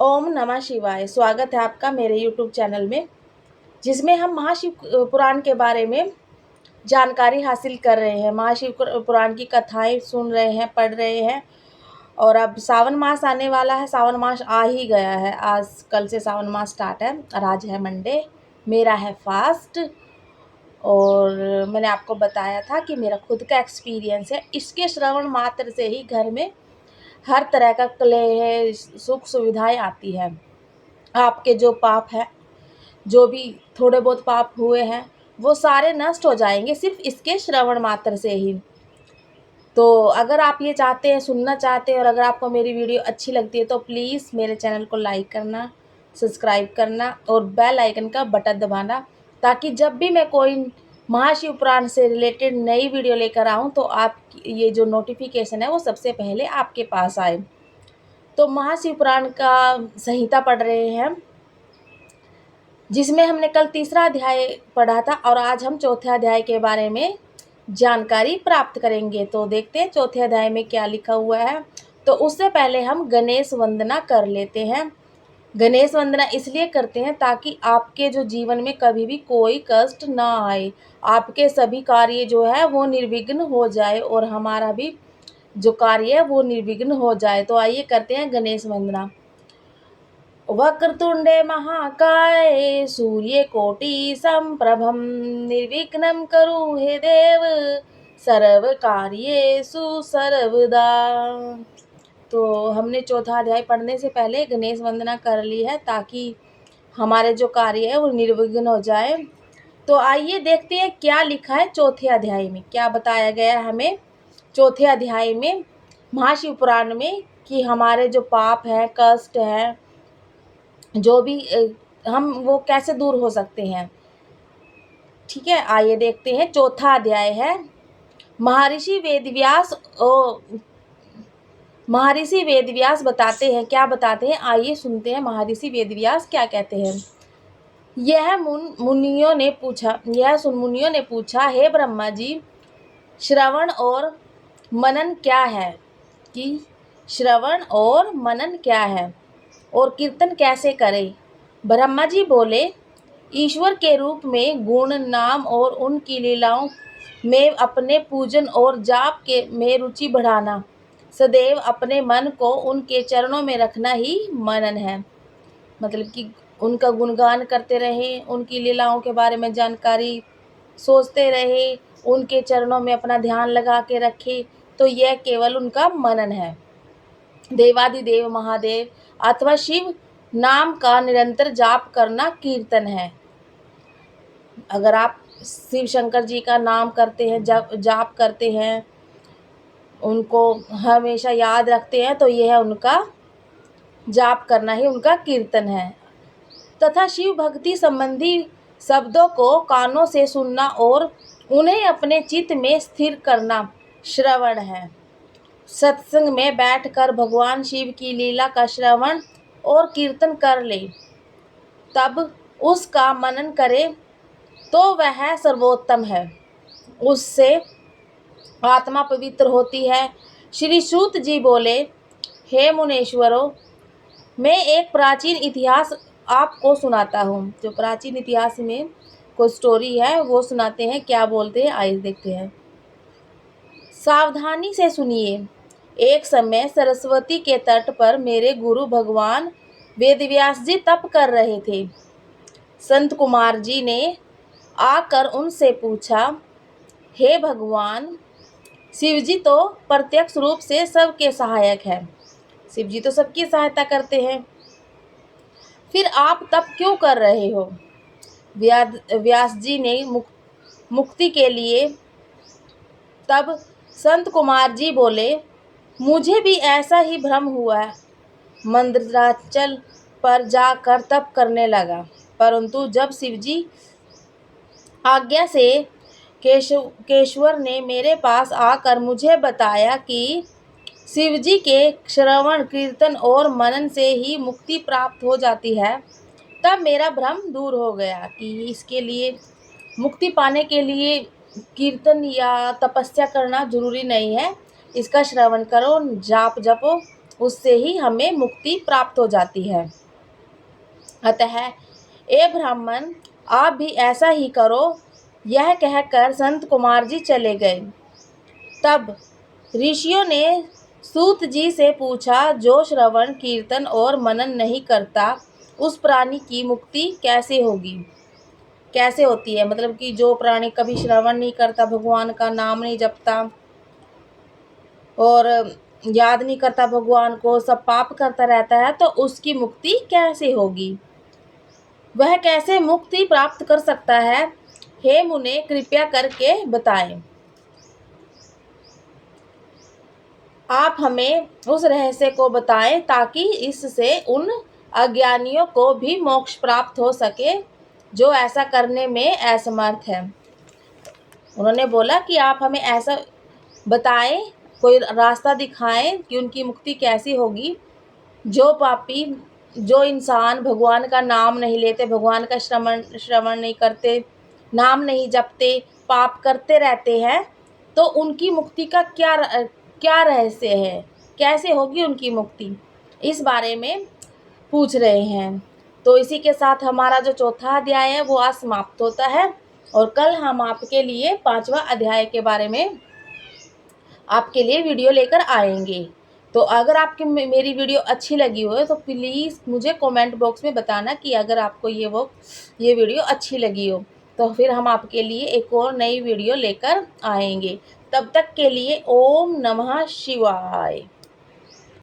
ओम नमः शिवाय। स्वागत है आपका मेरे यूट्यूब चैनल में, जिसमें हम महाशिव पुराण के बारे में जानकारी हासिल कर रहे हैं। महाशिव पुराण की कथाएं सुन रहे हैं, पढ़ रहे हैं। और अब सावन मास आने वाला है। सावन मास आ ही गया है। आज कल से सावन मास स्टार्ट है और आज है मंडे। मेरा है फास्ट। और मैंने आपको बताया था कि मेरा खुद का एक्सपीरियंस है। इसके श्रवण मात्र से ही घर में हर तरह का कलेह, सुख सुविधाएं आती है। आपके जो पाप हैं, जो भी थोड़े बहुत पाप हुए हैं, वो सारे नष्ट हो जाएंगे सिर्फ इसके श्रवण मात्र से ही। तो अगर आप ये चाहते हैं, सुनना चाहते हैं, और अगर आपको मेरी वीडियो अच्छी लगती है तो प्लीज़ मेरे चैनल को लाइक करना, सब्सक्राइब करना और बेल आइकन का बटन दबाना, ताकि जब भी मैं कोई महाशिव पुराण से रिलेटेड नई वीडियो लेकर आऊँ तो आप ये जो नोटिफिकेशन है वो सबसे पहले आपके पास आए। तो महाशिव पुराण का संहिता पढ़ रहे हैं, जिसमें हमने कल तीसरा अध्याय पढ़ा था और आज हम चौथे अध्याय के बारे में जानकारी प्राप्त करेंगे। तो देखते हैं चौथे अध्याय में क्या लिखा हुआ है। तो उससे पहले हम गणेश वंदना कर लेते हैं। गणेश वंदना इसलिए करते हैं ताकि आपके जो जीवन में कभी भी कोई कष्ट ना आए, आपके सभी कार्य जो है वो निर्विघ्न हो जाए और हमारा भी जो कार्य है वो निर्विघ्न हो जाए। तो आइए करते हैं गणेश वंदना। वक्रतुंडे महाकाय सूर्यकोटि संप्रभं निर्विघ्नं कुरु हे देव सर्वकार्येषु सर्वदा। तो हमने चौथा अध्याय पढ़ने से पहले गणेश वंदना कर ली है ताकि हमारे जो कार्य है वो निर्विघ्न हो जाए। तो आइए देखते हैं क्या लिखा है चौथे अध्याय में, क्या बताया गया है हमें चौथे अध्याय में महाशिव पुराण में, कि हमारे जो पाप हैं, कष्ट हैं, जो भी हम वो कैसे दूर हो सकते हैं। ठीक है, आइए देखते हैं। चौथा अध्याय है महर्षि वेदव्यास। महर्षि वेदव्यास बताते हैं, क्या बताते हैं, आइए सुनते हैं महर्षि वेदव्यास क्या कहते हैं। यह मुनियों ने पूछा, हे ब्रह्मा जी, श्रवण और मनन क्या है, कि श्रवण और मनन क्या है और कीर्तन कैसे करें। ब्रह्मा जी बोले, ईश्वर के रूप में गुण, नाम और उनकी लीलाओं में अपने पूजन और जाप के में रुचि बढ़ाना, सदैव अपने मन को उनके चरणों में रखना ही मनन है। मतलब कि उनका गुणगान करते रहें, उनकी लीलाओं के बारे में जानकारी सोचते रहे, उनके चरणों में अपना ध्यान लगा के रखे, तो यह केवल उनका मनन है। देवादिदेव महादेव अथवा शिव नाम का निरंतर जाप करना कीर्तन है। अगर आप शिव शंकर जी का नाम करते हैं, जाप करते हैं, उनको हमेशा याद रखते हैं, तो यह उनका जाप करना ही उनका कीर्तन है। तथा शिव भक्ति संबंधी शब्दों को कानों से सुनना और उन्हें अपने चित्त में स्थिर करना श्रवण है। सत्संग में बैठकर भगवान शिव की लीला का श्रवण और कीर्तन कर ले, तब उसका मनन करे तो वह सर्वोत्तम है। उससे आत्मा पवित्र होती है। श्री सूत जी बोले, हे मुनेश्वरों, मैं एक प्राचीन इतिहास आपको सुनाता हूँ। जो प्राचीन इतिहास में कोई स्टोरी है वो सुनाते हैं, क्या बोलते हैं आइए देखते हैं। सावधानी से सुनिए। एक समय सरस्वती के तट पर मेरे गुरु भगवान वेदव्यास जी तप कर रहे थे। संत कुमार जी ने आकर उनसे पूछा, हे भगवान, शिव जी तो प्रत्यक्ष रूप से सबके सहायक हैं, शिव जी तो सबकी सहायता करते हैं, फिर आप तप क्यों कर रहे हो। व्यास जी ने मुक्ति के लिए। तब संत कुमार जी बोले, मुझे भी ऐसा ही भ्रम हुआ। मंदराचल पर जाकर तप करने लगा, परंतु जब शिवजी आज्ञा से केशवर ने मेरे पास आकर मुझे बताया कि शिवजी के श्रवण, कीर्तन और मनन से ही मुक्ति प्राप्त हो जाती है, तब मेरा भ्रम दूर हो गया कि इसके लिए, मुक्ति पाने के लिए कीर्तन या तपस्या करना जरूरी नहीं है। इसका श्रवण करो, जाप जपो उससे ही हमें मुक्ति प्राप्त हो जाती है। अतः ए ब्राह्मण, आप भी ऐसा ही करो। यह कहकर संत कुमार जी चले गए। तब ऋषियों ने सूत जी से पूछा, जो श्रवण कीर्तन और मनन नहीं करता, उस प्राणी की मुक्ति कैसे होगी? कैसे होती है? मतलब कि जो प्राणी कभी श्रवण नहीं करता, भगवान का नाम नहीं जपता और याद नहीं करता भगवान को, सब पाप करता रहता है, तो उसकी मुक्ति कैसे होगी? वह कैसे मुक्ति प्राप्त कर सकता है? हे मुने, कृपया करके बताएं। आप हमें उस रहस्य को बताएं ताकि इससे उन अज्ञानियों को भी मोक्ष प्राप्त हो सके जो ऐसा करने में असमर्थ है। उन्होंने बोला कि आप हमें ऐसा बताएं, कोई रास्ता दिखाएं कि उनकी मुक्ति कैसी होगी। जो पापी, जो इंसान भगवान का नाम नहीं लेते, भगवान का श्रवण नहीं करते, नाम नहीं जपते, पाप करते रहते हैं, तो उनकी मुक्ति का क्या रहस्य है? कैसे होगी उनकी मुक्ति? इस बारे में पूछ रहे हैं। तो इसी के साथ हमारा जो चौथा अध्याय है वो आज समाप्त होता है और कल हम आपके लिए 5वां अध्याय के बारे में आपके लिए वीडियो लेकर आएंगे। तो अगर आपकी मेरी वीडियो अच्छी लगी हो तो प्लीज़ मुझे कमेंट बॉक्स में बताना कि अगर आपको ये वीडियो अच्छी लगी हो, तो फिर हम आपके लिए एक और नई वीडियो लेकर आएंगे। तब तक के लिए ओम नमः शिवाय।